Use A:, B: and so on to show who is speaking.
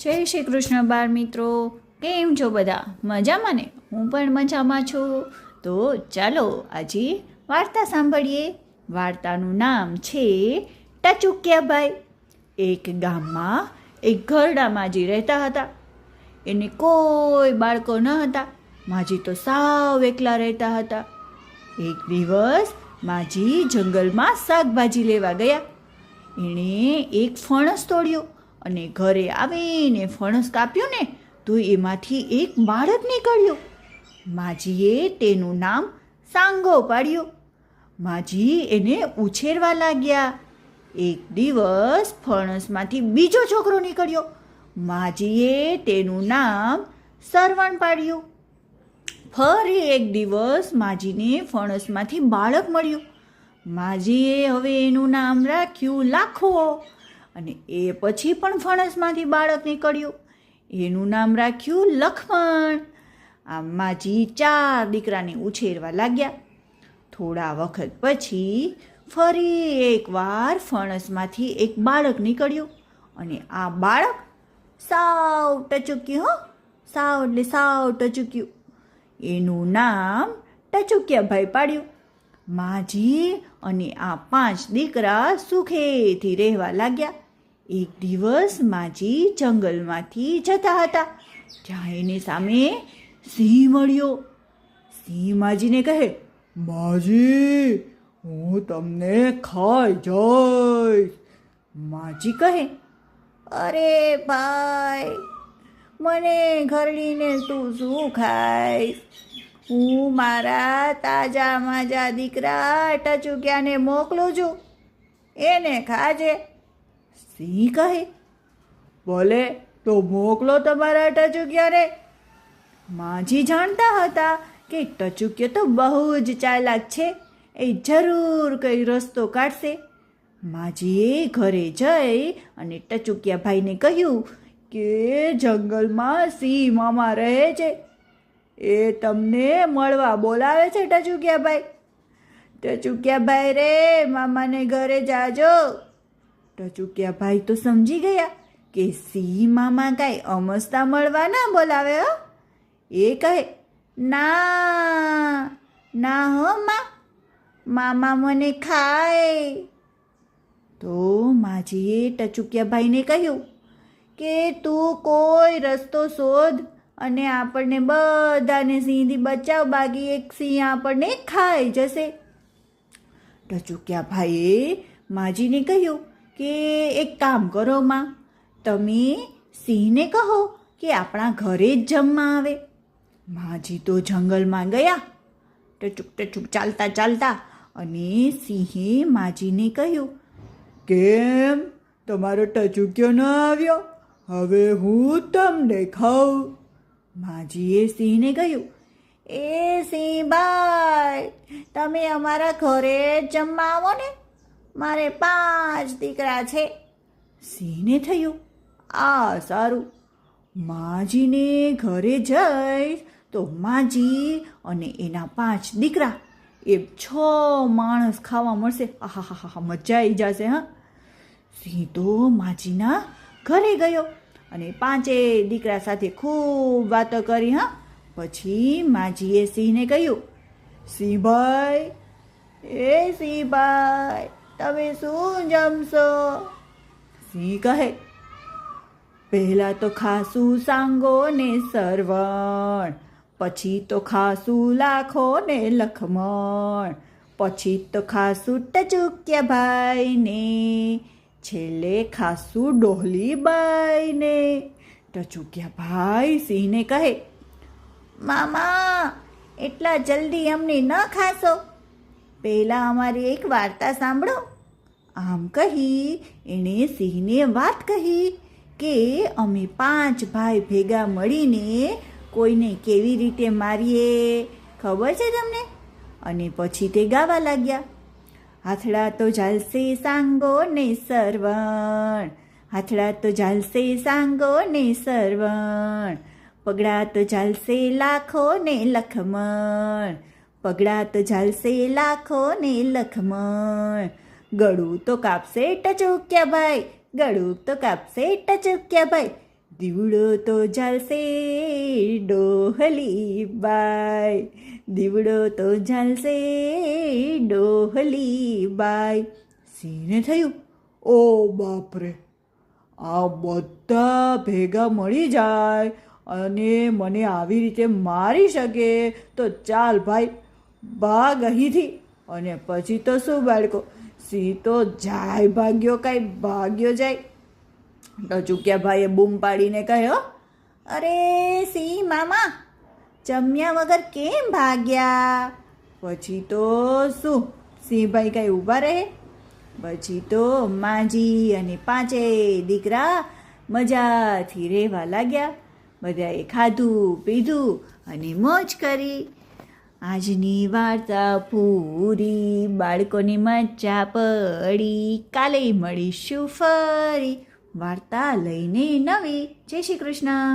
A: જય શ્રી કૃષ્ણ બાળ મિત્રો, કેમ છો બધા? મજામાં ને? હું પણ મજામાં છું. તો ચાલો આજે વાર્તા સાંભળીએ. વાર્તાનું નામ છે ટચુકિયાભાઈ. એક ગામમાં એક ઘરડા માજી રહેતા હતા. એને કોઈ બાળકો ન હતા. માજી તો સાવ એકલા રહેતા હતા. એક દિવસ માજી જંગલમાં શાકભાજી લેવા ગયા. એણે એક ફણસ તોડ્યો અને ઘરે આવીને ફણસ કાપ્યું ને તો એમાંથી એક બાળક નીકળ્યું. માજીએ તેનું નામ સાંગો પાડ્યું. માજી એને ઉછેરવા લાગ્યા. એક દિવસ ફણસમાંથી બીજો છોકરો નીકળ્યો. માજીએ તેનું નામ સરવણ પાડ્યું. ફરી એક દિવસ માજીને ફણસમાંથી બાળક મળ્યું. માજીએ હવે એનું નામ રાખ્યું લાખો. અને એ પછી પણ ફણસમાંથી બાળક નીકળ્યું. એનું નામ રાખ્યું લખમણ. આમ માજી 4 દીકરાને ઉછેરવા લાગ્યા. થોડા વખત પછી ફરી એકવાર ફણસમાંથી એક બાળક નીકળ્યું. અને આ બાળક સાવ ટચુક્યું. સાવ એટલે સાવ ટચુક્યું. એનું નામ ટચુકિયાભાઈ પાડ્યું. માજી અને આ 5 દીકરા સુખેથી રહેવા લાગ્યા. એક દિવસ માજી જંગલમાંથી જતા હતા. ત્યાં એની સામે સિંહ મળ્યો. સિંહ માજીને કહે, માજી, હું તમને ખાઈ જઈશ. માજી કહે, અરે ભાઈ, મને ઘરડીને તું શું ખાઈશ? હું મારા તાજા માજા દીકરા ટચુકિયાને મોકલું છું, એને ખાજે. સિંહ કહે, ભલે, તો મોકલો તમારા ટચુકિયાને. માજી જાણતા હતા કે ટચુકિયો તો બહુ જ ચાલાક છે, એ જરૂર કંઈ રસ્તો કાઢશે. માજીએ ઘરે જઈ અને ટચુકિયાભાઈને કહ્યું કે જંગલમાં સિંહ મામા રહે છે, એ તમને મળવા બોલાવે છે. ટચુકિયાભાઈ, ટચુકિયાભાઈ રે, મામાને ઘરે જાજો. ટચુકિયાભાઈ તો સમજી ગયા કે સિંહ મામા કાંઈ અમસ્તા મળવા ના બોલાવે. એ કહે, ના ના હો મામા મને ખાય. તો માજીએ ટચુકિયાભાઈને કહ્યું કે તું કોઈ રસ્તો શોધ અને આપણને બધાને સિંહથી બચાવ, બાકી એક સિંહ આપણને ખાઈ જશે. ટચુકિયાભાઈએ માજીને કહ્યું કે એક કામ કરો માં, તમે સિંહને કહો કે આપણા ઘરે જ જમવા આવે. માજી તો જંગલમાં ગયા ટચુક ટચુક ચાલતા ચાલતા. અને સિંહે માજીને કહ્યું, કેમ તમારો ટચુકિયો ન આવ્યો? હવે હું તમને ખાઉં. માજીએ સિંહને કહ્યું, એ સિંહભાઈ, તમે અમારા ઘરે જમવા આવો ને, મારે 5 દીકરા છે. સિંહને થયું, આ સારું, માજીને ઘરે જઈશ તો માજી અને એના 5 દીકરા એ 6 માણસ ખાવા મળશે. આહાહાહા, મજા આવી જશે. હા, સિંહ તો માજીના ઘરે ગયો અને 5 દીકરા સાથે ખૂબ વાતો કરી. હા, પછી માજીએ સિંહને કહ્યું, સિંહભાઈ, એ સિંહભાઈ, તમે શું જમશો? સિંહ કહે, પહેલાં તો ખાશું સાંગો ને સરવણ, પછી તો ખાશું લાખો ને લખમણ, પછી તો ખાશું ટચુકિયાભાઈને, છેલ્લે ખાશું ડોહલીબાઈને. ટચુકિયાભાઈ સિંહને કહે, મામા, એટલા જલ્દી અમને ન ખાશો, પહેલાં અમારી એક વાર્તા સાંભળો. આમ કહી એણે સિંહને વાત કહી કે અમે 5 ભાઈ ભેગા મળીને કોઈને કેવી રીતે મારીએ, ખબર છે તમને? અને પછી તે ગાવા લાગ્યા, હાથડા તો ઝાલશે સાંગો ને સરવણ, હાથડા તો ઝાલશે સાંગો ને સરવણ, પગડા તો ઝાલશે લાખો ને લખમણ, પગડા તો ઝાલશે લાખો ને લખમણ, ગળું તો કાપશે ટચુકિયાભાઈ, ગળું તો કાપશે ટચુકિયાભાઈ, દીવડો તો ઝાલશે ડોહલી બાઈ, દીવડો તો ઝાલશે ડોહલી બાઈ. સિંહને થયું, ઓ બાપરે, આ બધા ભેગા મળી જાય અને મને આવી રીતે મારી શકે તો ચાલ ભાઈ, ભાગ અહીંથી. અને પછી તો શું બાળકો, સિંહ તો જાય ભાગ્યો, કાંઈ ભાગ્યો જાય. ટચુકિયા ભાઈએ બૂમ પાડીને કહ્યો, અરે સિંહ મામા, જમ્યા વગર કેમ ભાગ્યા? પછી તો શું, સિંહભાઈ કાંઈ ઊભા રહે? પછી તો માજી અને પાંચેય દીકરા મજાથી રહેવા લાગ્યા. બધાએ ખાધું પીધું અને મોજ કરી. આજની વાર્તા પૂરી. બાળકોની મજા પડી. કાલે મળીશું ફરી વાર્તા લઈને નવી. જય શ્રી કૃષ્ણ.